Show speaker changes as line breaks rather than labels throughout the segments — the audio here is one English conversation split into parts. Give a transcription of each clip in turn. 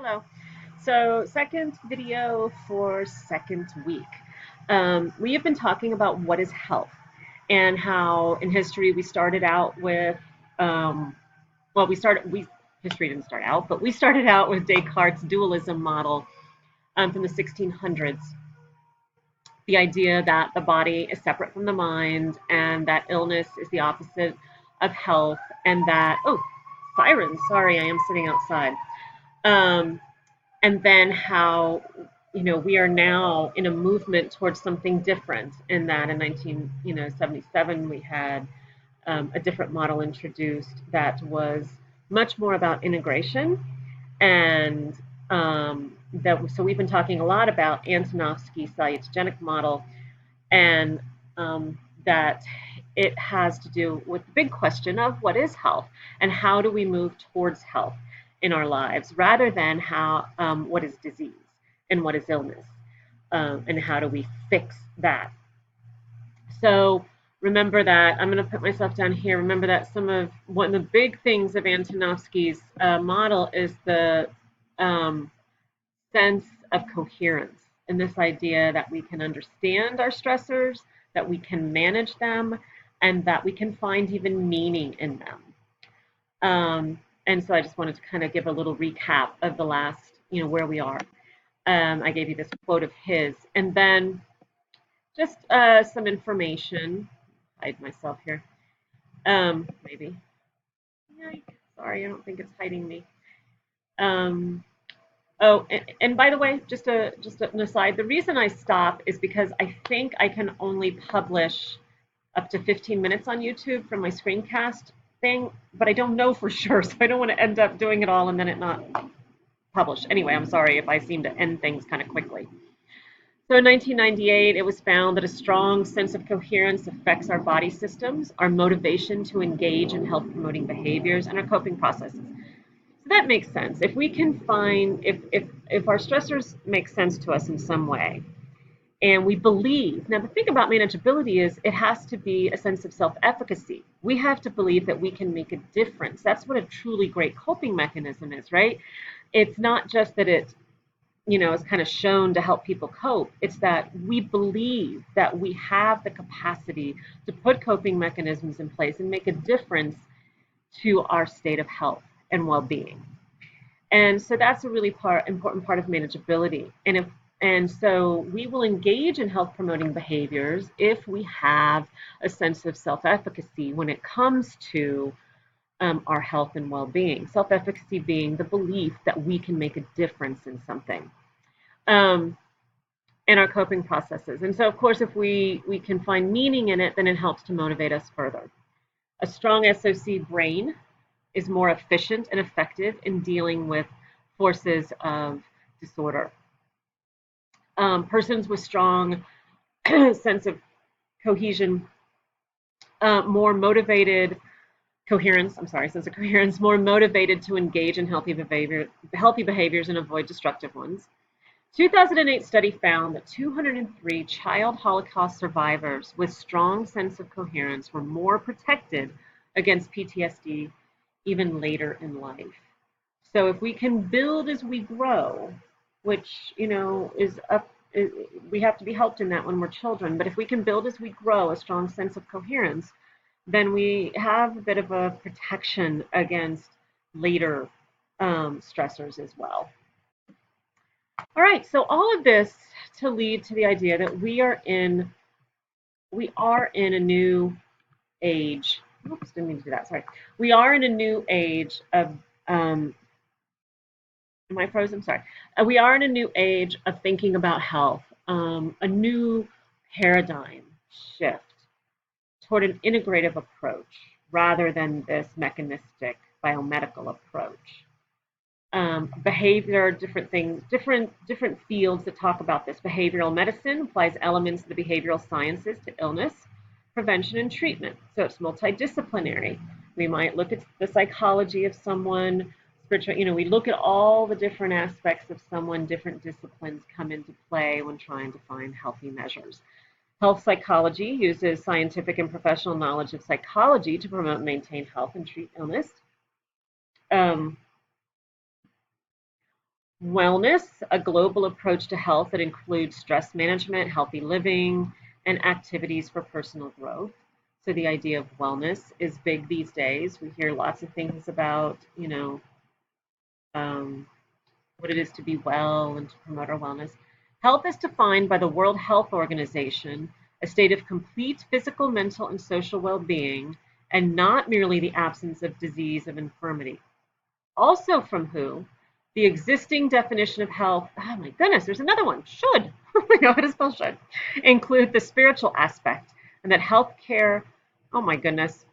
Hello. So, second video for second week. We have been talking about what is health and how in history we started out with, um, history didn't start out, but we started out with Descartes' dualism model from the 1600s. The idea that the body is separate from the mind and that illness is the opposite of health, and that, oh, sirens, sorry, I am sitting outside. Um, and then how we are now in a movement towards something different in that in 1977 we had a different model introduced that was much more about integration and so we've been talking a lot about Antonovsky's salutogenic model and that it has to do with the big question of what is health and how do we move towards health in our lives rather than how what is disease and what is illness and how do we fix that. So remember that I'm going to put myself down here. Remember that one of the big things of Antonovsky's model is the um, sense of coherence and this idea that we can understand our stressors, that we can manage them, and that we can find even meaning in them. And so I just wanted to kind of give a little recap of the last, where we are. I gave you this quote of his, and then just some information. Hide myself here. Maybe. Yikes. Sorry, I don't think it's hiding me. Um, Oh, and by the way, just an aside, the reason I stop is because I think I can only publish up to 15 minutes on YouTube from my screencast thing, but I don't know for sure, so I don't want to end up doing it all and then it not published. Anyway, I'm sorry if I seem to end things kind of quickly. So in 1998, it was found that a strong sense of coherence affects our body systems, our motivation to engage in health-promoting behaviors, and our coping processes. So that makes sense. If we can find, if our stressors make sense to us in some way, and we believe, now the thing about manageability is it has to be a sense of self-efficacy. We have to believe that we can make a difference. That's what a truly great coping mechanism is, right? It's not just that it, is kind of shown to help people cope. It's that we believe that we have the capacity to put coping mechanisms in place and make a difference to our state of health and well-being. And so that's a really important part of manageability. And so we will engage in health promoting behaviors if we have a sense of self-efficacy when it comes to our health and well-being. Self-efficacy being the belief that we can make a difference in something in our coping processes. And so, of course, if we can find meaning in it, then it helps to motivate us further. A strong SOC brain is more efficient and effective in dealing with forces of disorder. Persons with strong sense of cohesion, more motivated, sense of coherence, more motivated to engage in healthy behaviors and avoid destructive ones. 2008 study found that 203 child Holocaust survivors with strong sense of coherence were more protected against PTSD even later in life. So if we can build as we grow, which, is up, we have to be helped in that when we're children, but if we can build as we grow a strong sense of coherence, then we have a bit of a protection against later stressors as well. All right, so all of this to lead to the idea that we are in a new age. Oops, didn't mean to do that. Sorry. We are in a new age of. Am I frozen? Sorry. We are in a new age of thinking about health. A new paradigm shift toward an integrative approach rather than this mechanistic biomedical approach. Behavior, different things, different fields that talk about this. Behavioral medicine applies elements of the behavioral sciences to illness, prevention, and treatment. So it's multidisciplinary. We might look at the psychology of someone, spiritual, we look at all the different aspects of someone, different disciplines come into play when trying to find healthy measures. Health psychology uses scientific and professional knowledge of psychology to promote and maintain health and treat illness. Wellness, a global approach to health that includes stress management, healthy living, and activities for personal growth. So the idea of wellness is big these days. We hear lots of things about, um, what it is to be well and to promote our wellness. Health is defined by the World Health Organization, a state of complete physical, mental, and social well-being, and not merely the absence of disease of infirmity. Also from WHO, the existing definition of health, oh my goodness, there's another one, should, I know how to spell should, include the spiritual aspect, and that healthcare, oh my goodness,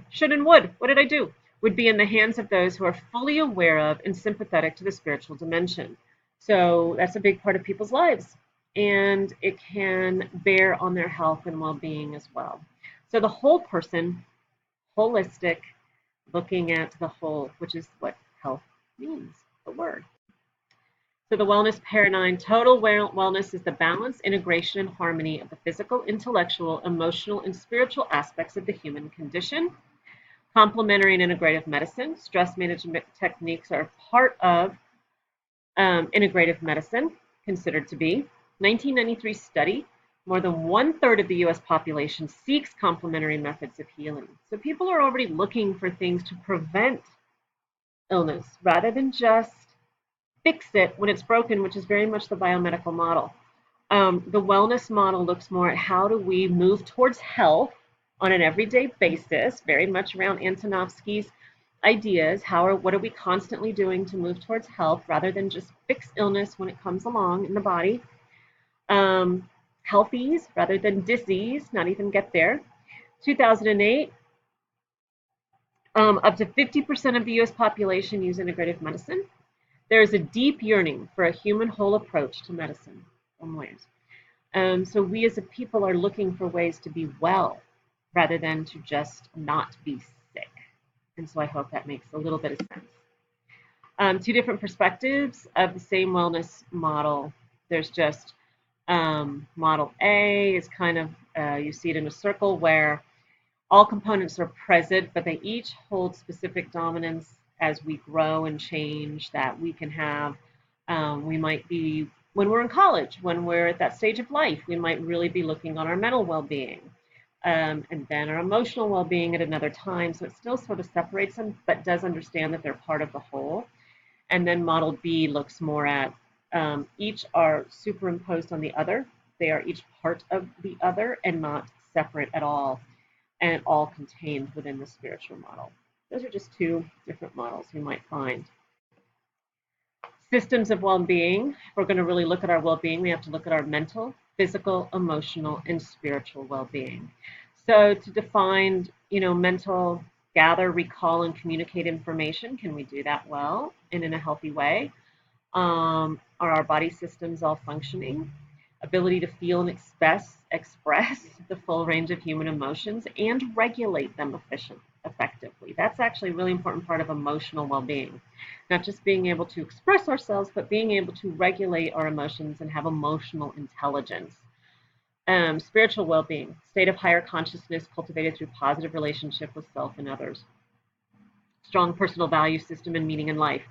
should and would, what did I do? Would be in the hands of those who are fully aware of and sympathetic to the spiritual dimension. So that's a big part of people's lives, and it can bear on their health and well-being as well. So the whole person, holistic, looking at the whole, which is what health means, the word. So the wellness paradigm, total wellness is the balance, integration, and harmony of the physical, intellectual, emotional, and spiritual aspects of the human condition. Complementary and integrative medicine, stress management techniques are part of integrative medicine, considered to be. 1993 study, more than 1/3 of the US population seeks complementary methods of healing. So people are already looking for things to prevent illness rather than just fix it when it's broken, which is very much the biomedical model. The wellness model looks more at how do we move towards health on an everyday basis, very much around Antonovsky's ideas. What are we constantly doing to move towards health rather than just fix illness when it comes along in the body? Health ease rather than disease, not even get there. 2008, up to 50% of the US population use integrative medicine. There is a deep yearning for a human whole approach to medicine from ways. So we as a people are looking for ways to be well rather than to just not be sick. And so I hope that makes a little bit of sense. Two different perspectives of the same wellness model. There's just model A is kind of, you see it in a circle where all components are present, but they each hold specific dominance as we grow and change that we can have. We might be, when we're in college, when we're at that stage of life, we might really be looking on our mental well-being, and then our emotional well-being at another time. So it still sort of separates them, but does understand that they're part of the whole. And then model B looks more at each are superimposed on the other. They are each part of the other and not separate at all, and all contained within the spiritual model. Those are just two different models you might find. Systems of well-being. If we're going to really look at our well-being, we have to look at our mental, physical, emotional, and spiritual well-being. So to define, mental, gather, recall, and communicate information, can we do that well and in a healthy way? Are our body systems all functioning? Ability to feel and express the full range of human emotions and regulate them effectively. That's actually a really important part of emotional well-being. Not just being able to express ourselves, but being able to regulate our emotions and have emotional intelligence. Spiritual well-being, state of higher consciousness cultivated through positive relationship with self and others. Strong personal value system and meaning in life.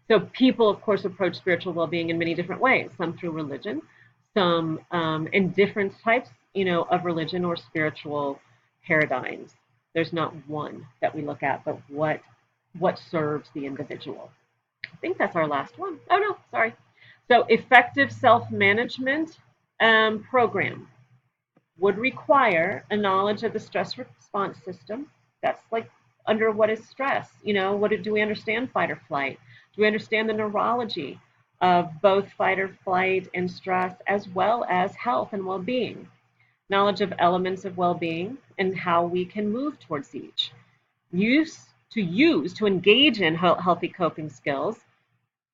So people, of course, approach spiritual well-being in many different ways, some through religion, some in different types, of religion or spiritual paradigms. There's not one that we look at, but what serves the individual. I think that's our last one. Oh no, sorry. So effective self-management program would require a knowledge of the stress response system. That's like under what is stress? Do we understand fight or flight? Do we understand the neurology of both fight or flight and stress, as well as health and well-being? Knowledge of elements of well-being and how we can move towards each. To engage in healthy coping skills,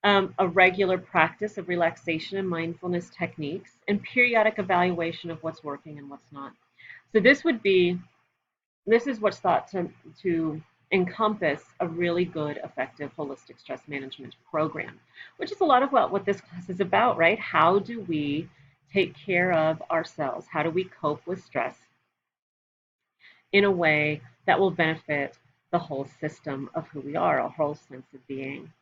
a regular practice of relaxation and mindfulness techniques, and periodic evaluation of what's working and what's not. So this is what's thought to encompass a really good, effective, holistic stress management program, which is a lot of what this class is about, right? How do we take care of ourselves? How do we cope with stress in a way that will benefit the whole system of who we are, our whole sense of being?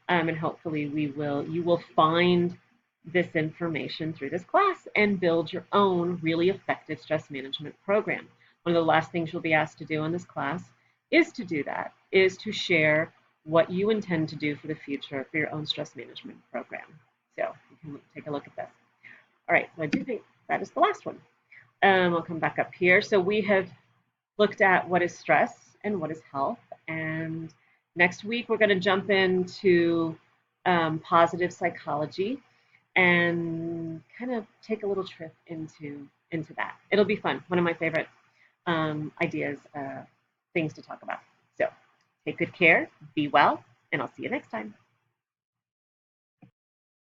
And hopefully you will find this information through this class and build your own really effective stress management program. One of the last things you'll be asked to do in this class is to do that, is to share what you intend to do for the future for your own stress management program. So you can take a look at this. All right, so I do think that is the last one. I'll come back up here. So we have looked at what is stress and what is health. And next week, we're going to jump into positive psychology and kind of take a little trip into that. It'll be fun. One of my favorite ideas, things to talk about. So take good care, be well, and I'll see you next time.